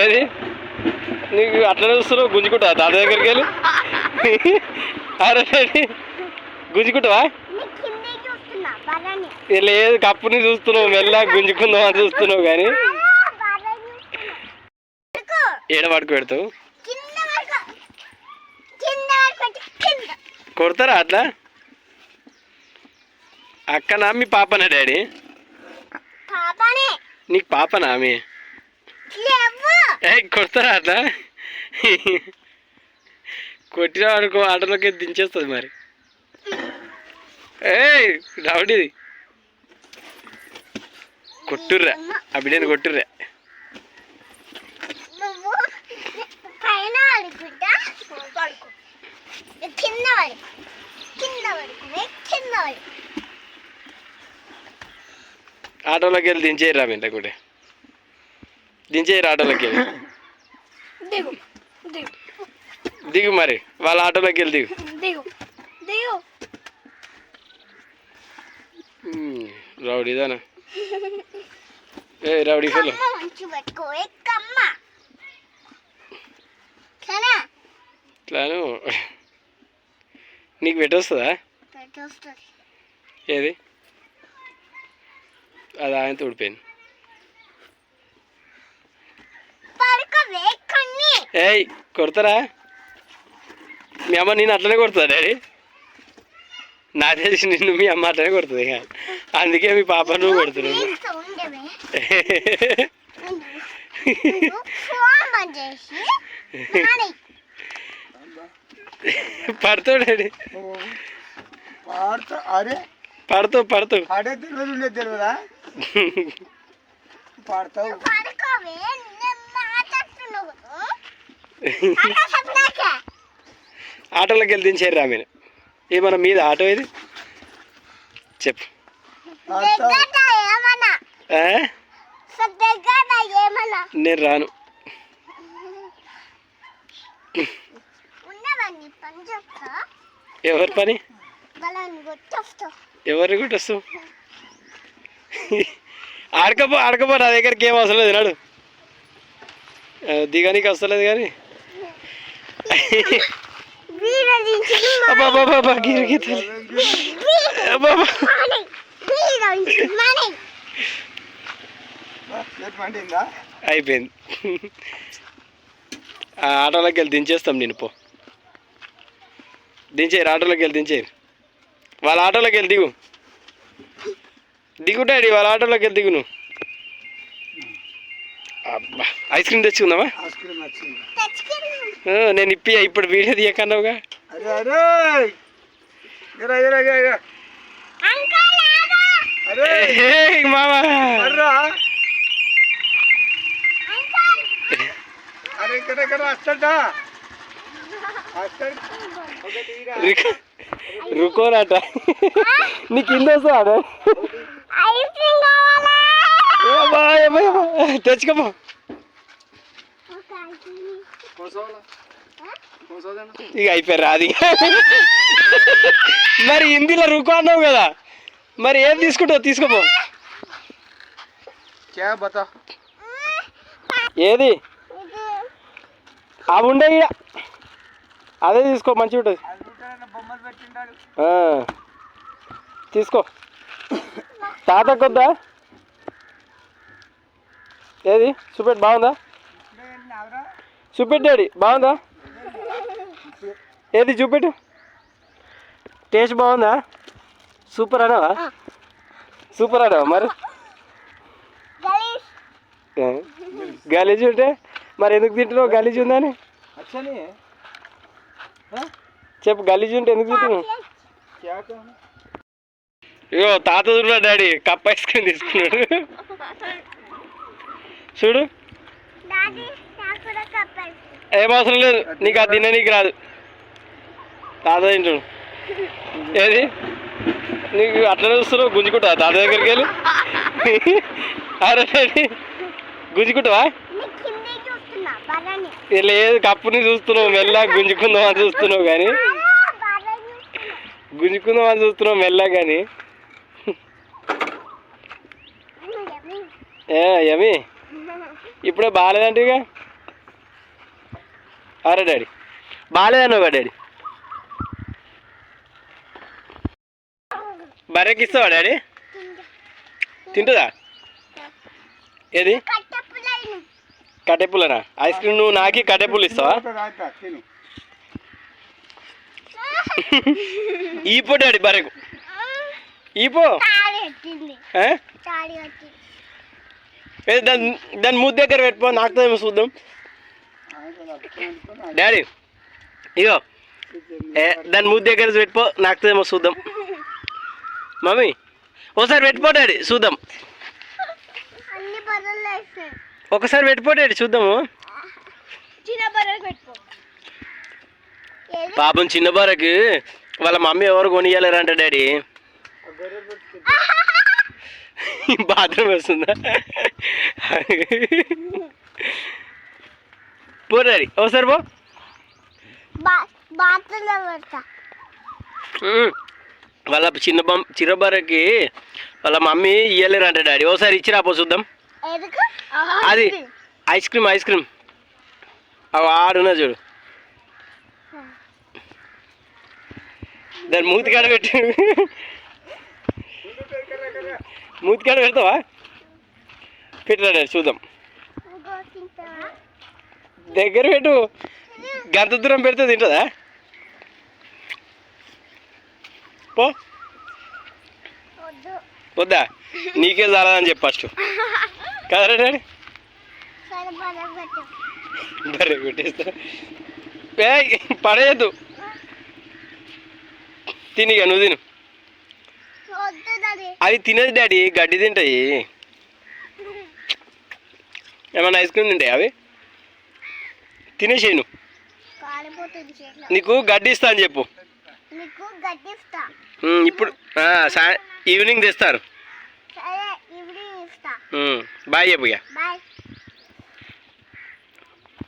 ఏది నీకు అట్లనే చూస్తున్నావు, గుంజుకుంటావా తాత దగ్గరికి వెళ్ళి? అరే గుంజుకుంటావా? లేదు, కప్పుని చూస్తున్నావు, మెల్లగా గుంజుకుందాం అని చూస్తున్నావు కానీ ఏడ పడుకు పెడతావు? కొడతారా అట్లా? అక్కనా మీ పాపనా డాడీ? నీకు పాపనా ఆమె? కొడతారా అట్లా? కొట్టినా అనుకో ఆటోలోకి దించేస్తుంది మరి. రౌడీది కొట్టుర్రా, ఆ బిడ్డని కొట్టుర్రా. ఆటోలోకి వెళ్ళి దించేయరా మీ ఇంట్లో కూడా, దించేయరు ఆటోలోకి వెళ్ళి. దిగు మరి, వాళ్ళ ఆటోలోకి వెళ్ళి దిగు. రౌడీదానా? Rowdy fellow. ఇట్లాను నీకు పెట్టొస్తుందా? ఏది అది ఆయనతో ఊడిపోయింది. కొడతారా? మీ అమ్మ నేను అట్లనే కొడుతుందా డాడీ? నా తెలిసి నిన్ను మీ అమ్మ అట్లనే కొడుతుంది, అందుకే మీ పాప నువ్వు కొడుతున్నావు. పడతావు డాడీ, పడతావు పడతావు. ఆటోలోకి వెళ్ళి దించేరు రా మీరు. ఏమన్నా మీద ఆటో ఇది చెప్పు. నేను రాను. ఎవరి పని? ఎవరిని కొట్టొస్తావు? ఆడకపో నా దగ్గరికి ఏం అవసరం లేదు, నాడు దిగానికి వస్తలేదు కానీ. అయిపోయింది. ఆటోలోకి వెళ్ళి దించేస్తాం నేను. పో దించేయరు, ఆటోలోకి వెళ్ళి దించేయరు. వాళ్ళ ఆటోలోకి వెళ్ళి దిగు డాడీ, వాళ్ళ ఆటోలోకి వెళ్ళి దిగు నువ్వు. అబ్బా ఐస్ క్రీమ్ తెచ్చుకుందామా? నేను ఇప్పుడు వీడియో తీయకన్నావుగా. మామా రుకోనట, నీ కింద వస్తా తెచ్చుకోపో. ఇక అయిపోయారు అది. మరి హిందీలో రుకో అన్నావు కదా, మరి ఏం తీసుకుంటావు? తీసుకోపో. ఏది అవి ఉండే అదే తీసుకో, మంచిగా ఉంటుంది. తీసుకో. తాతకొద్దా? ఏది చూపెట్టు, బాగుందా? చూపెట్టు డాడీ, బాగుందా? ఏది చూపెట్టు, టేస్ట్ బాగుందా? సూపర్ అనవా? సూపర్ అనవా? మరి గలీజ్ ఉంటే మరి ఎందుకు తింటున్నావు? గలీజ్ ఉందని చెప్పు, గలీజ్ ఉంటే ఎందుకు తింటున్నావు? ఇగో తాత చూడ డాడీ కప్ ఐస్ క్రీమ్ తీసుకున్నాడు చూడు. ఏం అవసరం లేదు నీకు, అది తిన్న నీకు రాదు. తాత తింటాడు. ఏది నీకు అట్లనే చూస్తున్నావు, గుంజుకుంటావా తాత దగ్గరికి వెళ్ళి? అరే గుంజుకుంటావా? లేదు, కప్పుని చూస్తున్నావు, మెల్లగా గుంజుకుందాం అని చూస్తున్నావు కానీ, గుంజుకుందాం అని చూస్తున్నావు మెల్లగా కానీ. యమి ఇప్పుడే బాగాలేదంటే ఇక అరే డాడీ బాగాలేదన్నావు కదా డాడీ. బర్రెకి ఇస్తావా డాడీ? తింటుందా? ఏది కట్టెపుల్లనా? ఐస్ క్రీమ్ నువ్వు నాకి కట్టెపుల్లు ఇస్తావా? ఈపో డాడీ బర్రెకు ఈపో. దాని మూతి దగ్గర పెట్టుకో నాకుతామో చూద్దాం డాడీ. ఇగో దాని మూతి దగ్గర పెట్టుకో నాకుతామో చూద్దాం. మమ్మీ ఒకసారి పెట్టుకో డాడీ చూద్దాం. ఒకసారి పెట్టుకో డాడీ చూద్దాము. పాపం చిన్న బర్రెకి వాళ్ళ మమ్మీ ఎవరు కొనియాలంట డాడీ. బాత్రూమ్ వస్తుందా? పో డాడీ ఒకసారి పో. వాళ్ళ చిన్న బర్రెకి వాళ్ళ మమ్మీ ఇయ్యలేరంట డాడీ. ఒకసారి ఇచ్చి రాపో చూద్దాం. అది ఐస్ క్రీమ్ అవి ఆడున్నా చూడు. దాని మూతికాడ పెట్టి మూతికాడ పెడతావా? పెట్టరా చూద్దాం. దగ్గర పెట్టు. గంత దూరం పెడితే తింటుందా? పో. వద్దా? నీకే చాలని చెప్పు ఫస్ట్ కదరా డాడీ. బర్రె పెట్టేస్తా. పడేయద్దు. తినిగా నువ్వు తిను. అవి తినేది డాడీ గడ్డి తింటాయి. ఏమన్నా ఐస్ క్రీమ్ తింటాయి అవి? తినేసేయి నువ్వు. నీకు గడ్డి ఇస్తా అని చెప్పు. ఇప్పుడు ఈవినింగ్ తెస్తారు. బాయ్ చెప్పు ఇక.